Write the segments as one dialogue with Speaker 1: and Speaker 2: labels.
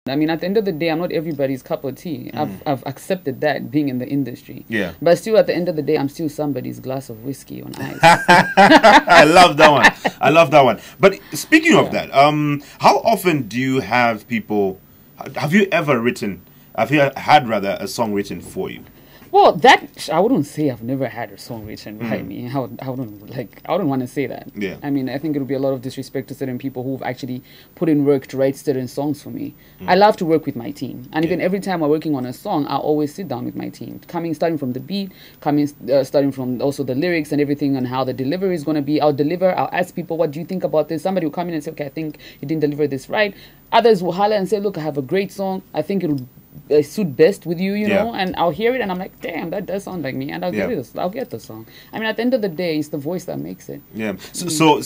Speaker 1: I mean, at the end of the day, I'm not everybody's cup of tea. I've accepted that, being in the industry.
Speaker 2: Yeah.
Speaker 1: But still, at the end of the day, I'm still somebody's glass of whiskey on ice.
Speaker 2: I love that one. I love that one. But speaking of that, how often do you have people... Have you ever written... Have you had, rather, a song written for you?
Speaker 1: Well, that I wouldn't say I've never had a song written by me. I wouldn't want to say that.
Speaker 2: Yeah.
Speaker 1: I mean, I think it would be a lot of disrespect to certain people who've actually put in work to write certain songs for me. I love to work with my team, and even every time we're working on a song, I always sit down with my team, starting from the beat, starting from also the lyrics and everything, and how the delivery is going to be. I'll ask people, what do you think about this? Somebody will come in and say, okay, I think you didn't deliver this right. Others will holler and say, look, I have a great song. I think it would suit best with you, you know, and I'll hear it and I'm like, damn, that does sound like me, and I'll get the song. I mean, at the end of the day, it's the voice that makes it.
Speaker 2: Yeah. So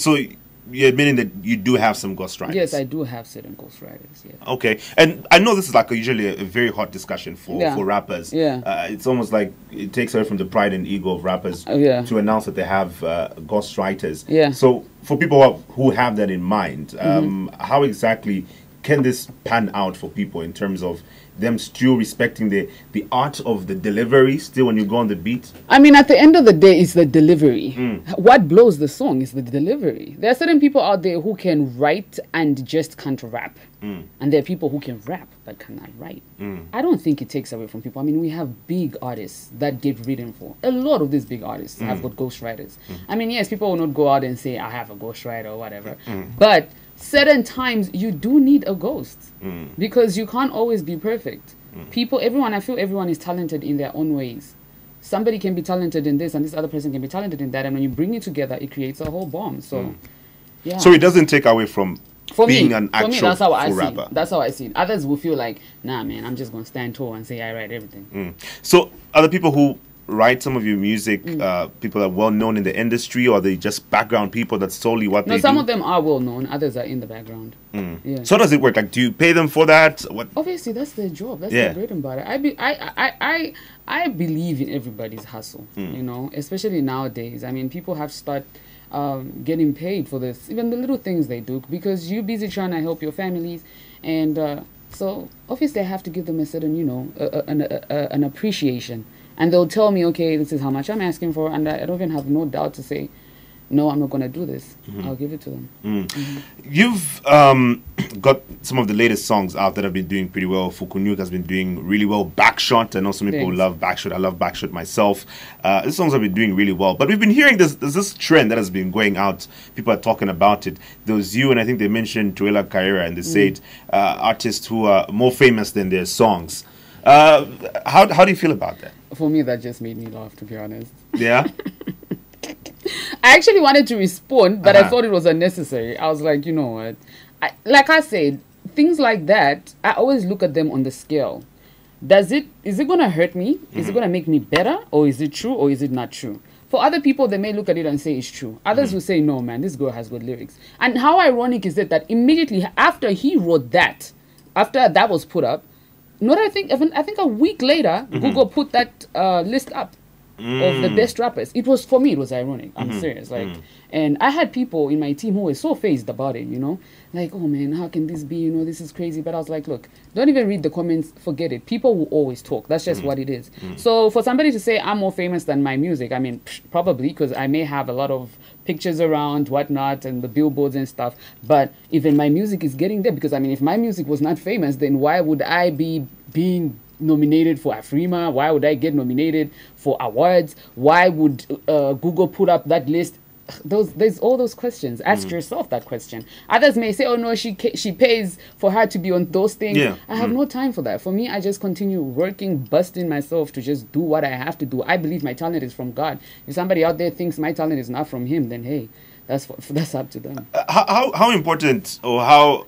Speaker 2: you're admitting that you do have some ghostwriters?
Speaker 1: Yes, I do have certain ghostwriters. Yeah.
Speaker 2: Okay, and I know this is like usually a very hot discussion for rappers.
Speaker 1: Yeah.
Speaker 2: It's almost like it takes away from the pride and ego of rappers to announce that they have ghostwriters.
Speaker 1: Yeah.
Speaker 2: So for people who have that in mind, how exactly can this pan out for people in terms of them still respecting the art of the delivery still when you go on the beat?
Speaker 1: I mean, at the end of the day, it's the delivery. What blows the song is the delivery. There are certain people out there who can write and just can't rap. And there are people who can rap but cannot write. I don't think it takes away from people. I mean, we have big artists that get written for. A lot of these big artists have got ghostwriters. I mean, yes, people will not go out and say, I have a ghostwriter or whatever. But certain times you do need a ghost because you can't always be perfect. I feel everyone is talented in their own ways. Somebody can be talented in this and this other person can be talented in that, and when you bring it together, it creates a whole bomb. So yeah.
Speaker 2: So it doesn't take away from being an actual
Speaker 1: that's how I see
Speaker 2: rapper.
Speaker 1: it. That's how I see it. Others will feel like, nah man, I'm just gonna stand tall and say I write everything.
Speaker 2: So other people who write some of your music, people that are well known in the industry, or are they just background people that's solely what they do?
Speaker 1: No, some of them are well known, others are in the background. Yeah.
Speaker 2: So how does it work? Like, do you pay them for that? What?
Speaker 1: Obviously, that's their job. That's their bread and butter. I believe in everybody's hustle, you know, especially nowadays. I mean, people have to start getting paid for this, even the little things they do, because you're busy trying to help your families, and so obviously I have to give them a certain, you know, an appreciation. And they'll tell me, okay, this is how much I'm asking for, and I don't even have no doubt to say, no, I'm not going to do this. I'll give it to them.
Speaker 2: You've got some of the latest songs out that have been doing pretty well. Fukunyuk has been doing really well. Backshot, I know some people love Backshot. I love Backshot myself. These songs have been doing really well. But we've been hearing there's this trend that has been going out. People are talking about it. There was you, and I think they mentioned Tuela Kaira, and they said artists who are more famous than their songs. How do you feel about that?
Speaker 1: For me, that just made me laugh, to be honest.
Speaker 2: Yeah?
Speaker 1: I actually wanted to respond, but I thought it was unnecessary. I was like, you know what? Like I said, things like that, I always look at them on the scale. Is it going to hurt me? Is it going to make me better? Or is it true or is it not true? For other people, they may look at it and say it's true. Others will say, no, man, this girl has good lyrics. And how ironic is it that immediately after he wrote that, after that was put up, I think a week later, Google put that list up of the best rappers. For me, it was ironic. I'm serious. And I had people in my team who were so phased about it, you know, like, oh man, how can this be? You know, this is crazy. But I was like, look, don't even read the comments. Forget it. People will always talk. That's just what it is. So for somebody to say I'm more famous than my music, I mean, probably, because I may have a lot of pictures around, whatnot, and the billboards and stuff. But even my music is getting there, because I mean, if my music was not famous, then why would I be being nominated for Afrima? Why would I get nominated for awards? Why would Google put up that list? There's all those questions. Ask yourself that question. Others may say, oh no, she pays for her to be on those things. I have no time for that. For me, I just continue working, busting myself to just do what I have to do. I believe my talent is from God. If somebody out there thinks my talent is not from him, then hey, that's up to them.
Speaker 2: How important or how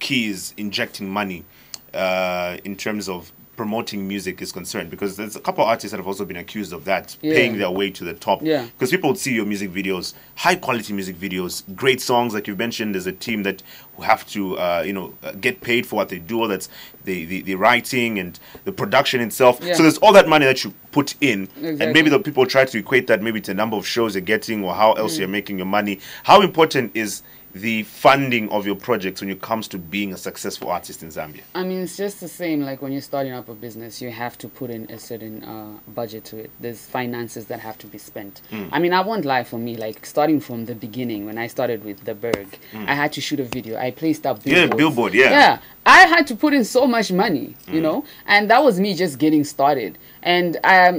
Speaker 2: key is injecting money in terms of promoting music is concerned? Because there's a couple of artists that have also been accused of that, paying their way to the top. Because people would see your music videos, high quality music videos, great songs, like you mentioned. There's a team that who have to get paid for what they do. That's the writing and the production itself. So there's all that money that you put in, and maybe the people try to equate that maybe to the number of shows you're getting or how else you're making your money. How important is the funding of your projects when it comes to being a successful artist in Zambia?
Speaker 1: I mean, it's just the same. Like when you're starting up a business, you have to put in a certain budget to it. There's finances that have to be spent. I mean, I won't lie, for me, like starting from the beginning, when I started with the Berg, I had to shoot a video. I placed up billboards.
Speaker 2: Yeah, billboard, yeah.
Speaker 1: Yeah. I had to put in so much money, you know, and that was me just getting started. And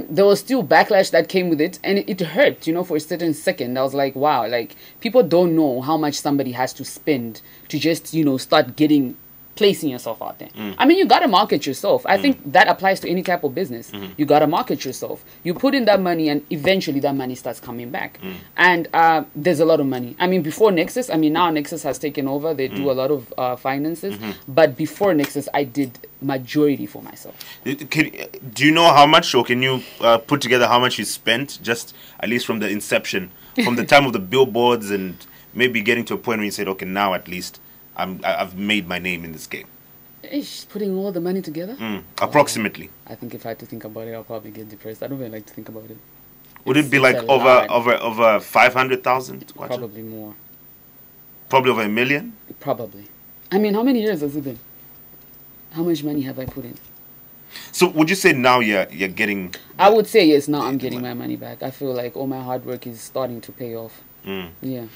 Speaker 1: there was still backlash that came with it, and it hurt, you know, for a certain second. I was like, wow, like people don't know how much somebody has to spend to just, you know, start placing yourself out there. I mean, you got to market yourself. I think that applies to any type of business. You got to market yourself. You put in that money, and eventually that money starts coming back. And there's a lot of money. I mean, before Nexus, I mean, now Nexus has taken over. They do a lot of finances. But before Nexus, I did majority for myself.
Speaker 2: Do you know how much, or can you put together how much you spent, just at least from the inception, from the time of the billboards, and maybe getting to a point where you said, okay, now at least I've made my name in this game?
Speaker 1: Ish, putting all the money together?
Speaker 2: Approximately.
Speaker 1: I think if I had to think about it, I'll probably get depressed. I don't really like to think about it.
Speaker 2: Would it be like over 500,000?
Speaker 1: Probably more.
Speaker 2: Probably over $1 million?
Speaker 1: Probably. I mean, how many years has it been? How much money have I put in?
Speaker 2: So would you say now you're getting...
Speaker 1: I would say yes, now I'm getting my money back. I feel like all my hard work is starting to pay off. Yeah.